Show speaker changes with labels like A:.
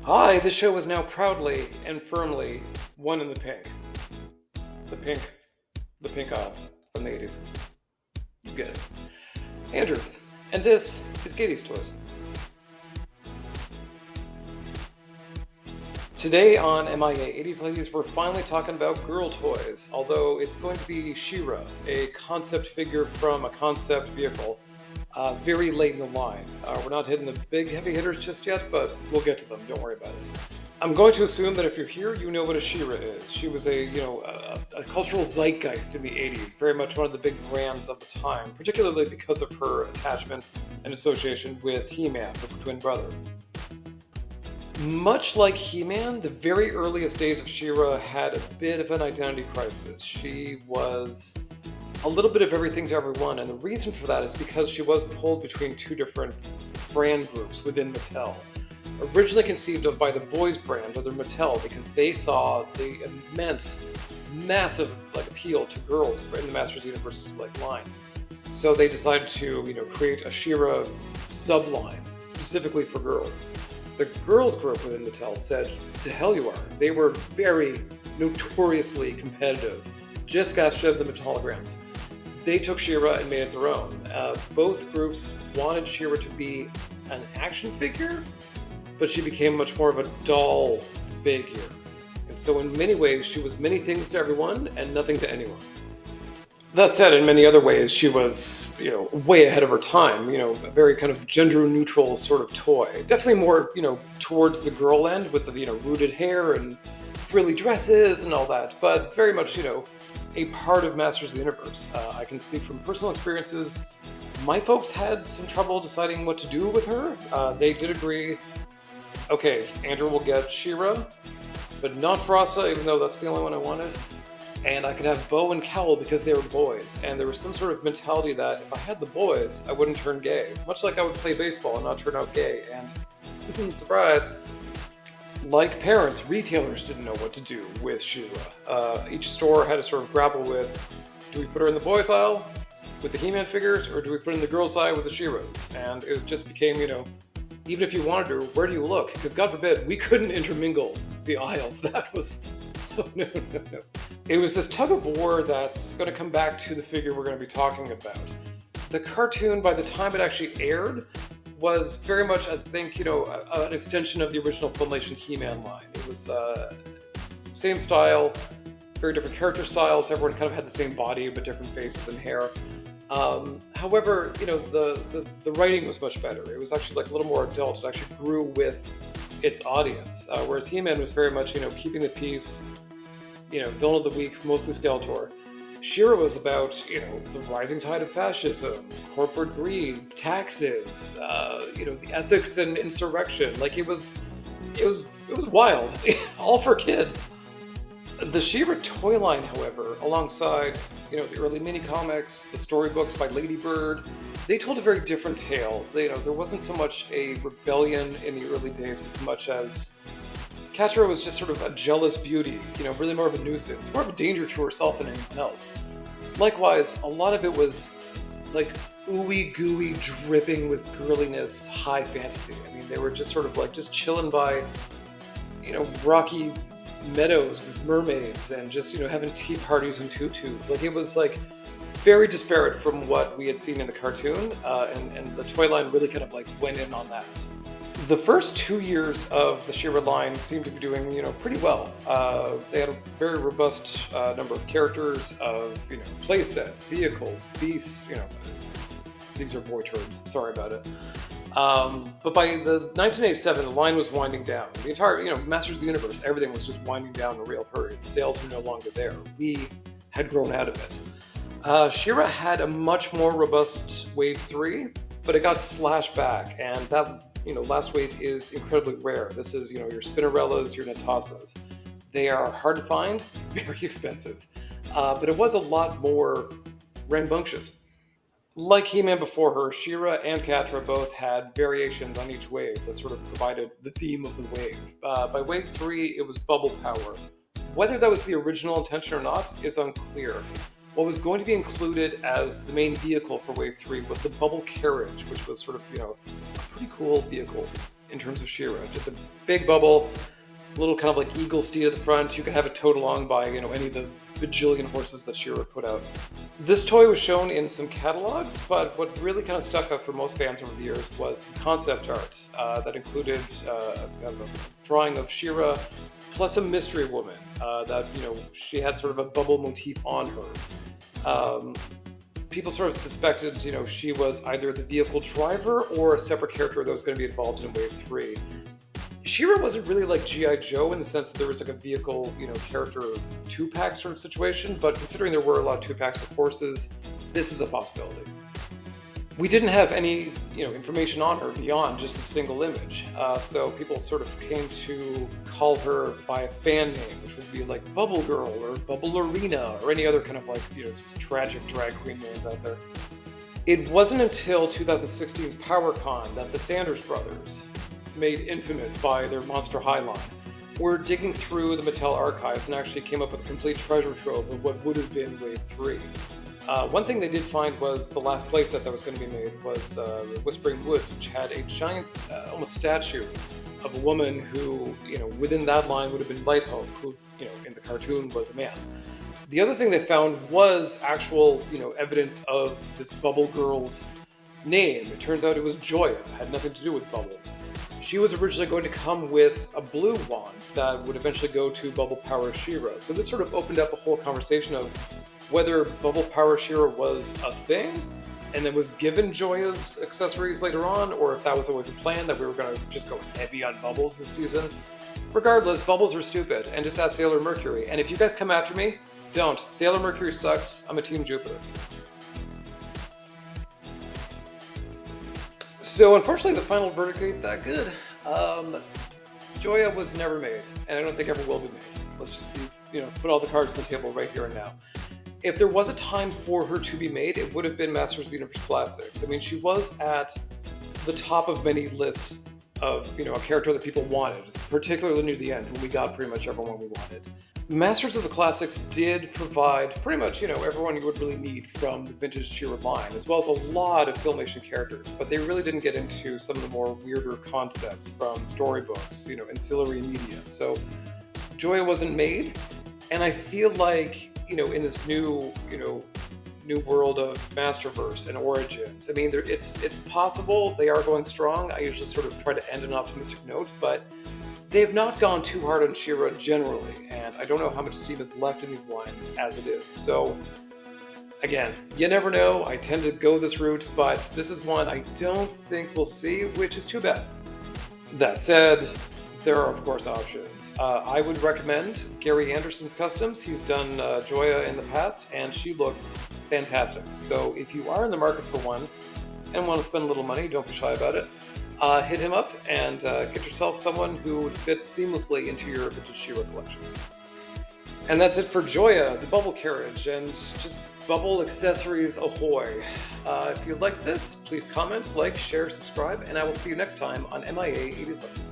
A: Hi, the show is now proudly and firmly one in the pink. The pink, the pink aisle from the 80s. You get it. Andrew, and this is Gayties Toys. Today on MIA 80s Ladies, we're finally talking about girl toys, although it's going to be She-Ra, a concept figure from a concept vehicle, very late in the line. We're not hitting the big heavy hitters just yet, but we'll get to them, don't worry about it. I'm going to assume that if you're here, you know what a She-Ra is. She was a cultural zeitgeist in the 80s, very much one of the big brands of the time, particularly because of her attachment and association with He-Man, her twin brother. Much like He-Man, the very earliest days of She-Ra had a bit of an identity crisis. She was a little bit of everything to everyone, and the reason for that is because she was pulled between two different brand groups within Mattel. Originally conceived of by the boys brand, or the Mattel, because they saw the immense, massive appeal to girls in the Masters Universe line. So they decided to create a She-Ra subline specifically for girls. The girls group within Mattel said, "To hell you are." They were very notoriously competitive. Just got rid of the Metallograms. They took She-Ra and made it their own. Both groups wanted She-Ra to be an action figure, but she became much more of a doll figure. And so in many ways, she was many things to everyone and nothing to anyone. That said, in many other ways, she was, way ahead of her time, a very kind of gender-neutral sort of toy. Definitely more, towards the girl end with the, rooted hair and frilly dresses and all that, but very much, a part of Masters of the Universe. I can speak from personal experiences. My folks had some trouble deciding what to do with her. They did agree, okay, Andrew will get She-Ra, but not Frosta, even though that's the only one I wanted. And I could have Bo and Cowl because they were boys. And there was some sort of mentality that if I had the boys, I wouldn't turn gay. Much like I would play baseball and not turn out gay. And surprise, like parents, retailers didn't know what to do with She-Ra. Each store had to sort of grapple with, do we put her in the boys aisle with the He-Man figures, or do we put her in the girls aisle with the She-Ras? And it just became, even if you wanted to, where do you look? Because God forbid, we couldn't intermingle the aisles. That was, no. It was this tug of war that's going to come back to the figure we're going to be talking about. The cartoon, by the time it actually aired, was very much, I think, an extension of the original Filmation He-Man line. It was same style, very different character styles. Everyone kind of had the same body, but different faces and hair. However, the writing was much better. It was actually a little more adult. It actually grew with its audience, whereas He-Man was very much, keeping the peace. Villain of the week, mostly Skeletor. She-Ra was about, the rising tide of fascism, corporate greed, taxes, the ethics and insurrection. It was wild, all for kids. The She-Ra toy line, however, alongside, the early mini comics, the storybooks by Lady Bird, they told a very different tale. There wasn't so much a rebellion in the early days as much as Catra was just sort of a jealous beauty, really more of a nuisance, more of a danger to herself than anyone else. Likewise, a lot of it was ooey gooey, dripping with girliness, high fantasy. I mean, they were just sort of just chilling by, rocky meadows with mermaids and just, having tea parties and tutus. It was very disparate from what we had seen in the cartoon, and the toy line really kind of went in on that. The first 2 years of the She-Ra line seemed to be doing, pretty well. They had a very robust number of characters, of, play sets, vehicles, beasts, these are boy terms, sorry about it. But by the 1987, the line was winding down. The entire, Masters of the Universe, everything was just winding down in a real hurry. The sales were no longer there. We had grown out of it. She-Ra had a much more robust Wave 3, but it got slashed back, and that last wave is incredibly rare. This is, your Spinnerellas, your Natasas. They are hard to find, very expensive. But it was a lot more rambunctious. Like He-Man before her, She-Ra and Catra both had variations on each wave that sort of provided the theme of the wave. By wave 3, it was bubble power. Whether that was the original intention or not is unclear. What was going to be included as the main vehicle for Wave 3 was the Bubble Carriage, which was sort of, a pretty cool vehicle. in terms of She-Ra. Just a big bubble, little kind of like eagle steed at the front. You could have it towed along by, any of the bajillion horses that She-Ra put out. This toy was shown in some catalogs, but what really kind of stuck out for most fans over the years was some concept art that included kind of a drawing of She-Ra plus a mystery woman that, she had sort of a bubble motif on her. People sort of suspected, she was either the vehicle driver or a separate character that was going to be involved in Wave 3. She-Ra wasn't really like G.I. Joe in the sense that there was like a vehicle, character two-pack sort of situation, but considering there were a lot of two-packs with horses, this is a possibility. We didn't have any, information on her beyond just a single image, so people sort of came to call her by a fan name, which would be like Bubble Girl or Bubble Arena or any other kind of like, just tragic drag queen names out there. It wasn't until 2016's PowerCon that the Sanders brothers, made infamous by their Monster High line, were digging through the Mattel archives and actually came up with a complete treasure trove of what would have been Wave 3. One thing they did find was the last playset that was going to be made was the Whispering Woods, which had a giant, almost statue of a woman who, within that line would have been Light Hope, who, in the cartoon was a man. The other thing they found was actual, evidence of this Bubble Girl's name. It turns out it was Joya. It had nothing to do with bubbles. She was originally going to come with a blue wand that would eventually go to Bubble Power She-Ra. So this sort of opened up a whole conversation of whether Bubble Power She-Ra was a thing and then was given Joya's accessories later on, or if that was always a plan that we were going to just go heavy on bubbles this season. Regardless, bubbles are stupid, and just ask Sailor Mercury. And if you guys come after me, don't. Sailor Mercury sucks. I'm a Team Jupiter. So unfortunately, the final verdict ain't that good. Joya was never made, and I don't think ever will be made. Let's just be, put all the cards on the table right here and now. If there was a time for her to be made, it would have been Masters of the Universe Classics. I mean, she was at the top of many lists of, a character that people wanted, particularly near the end when we got pretty much everyone we wanted. Masters of the Classics did provide pretty much, everyone you would really need from the vintage She-Ra line, as well as a lot of Filmation characters, but they really didn't get into some of the more weirder concepts from storybooks, ancillary media. So Joya wasn't made, and I feel like, in this new world of Masterverse and Origins, I mean, it's possible they are going strong. I usually sort of try to end an optimistic note, but they've not gone too hard on She-Ra generally, and I don't know how much steam is left in these lines as it is. So, again, you never know. I tend to go this route, but this is one I don't think we'll see, which is too bad. That said, there are, of course, options. I would recommend Gary Anderson's Customs. He's done Joya in the past, and she looks fantastic. So if you are in the market for one and want to spend a little money, don't be shy about it. Hit him up and get yourself someone who fits seamlessly into your vintage She-Ra collection. And that's it for Joya, the bubble carriage, and just bubble accessories ahoy. If you like this, please comment, like, share, subscribe, and I will see you next time on MIA 80s Lives.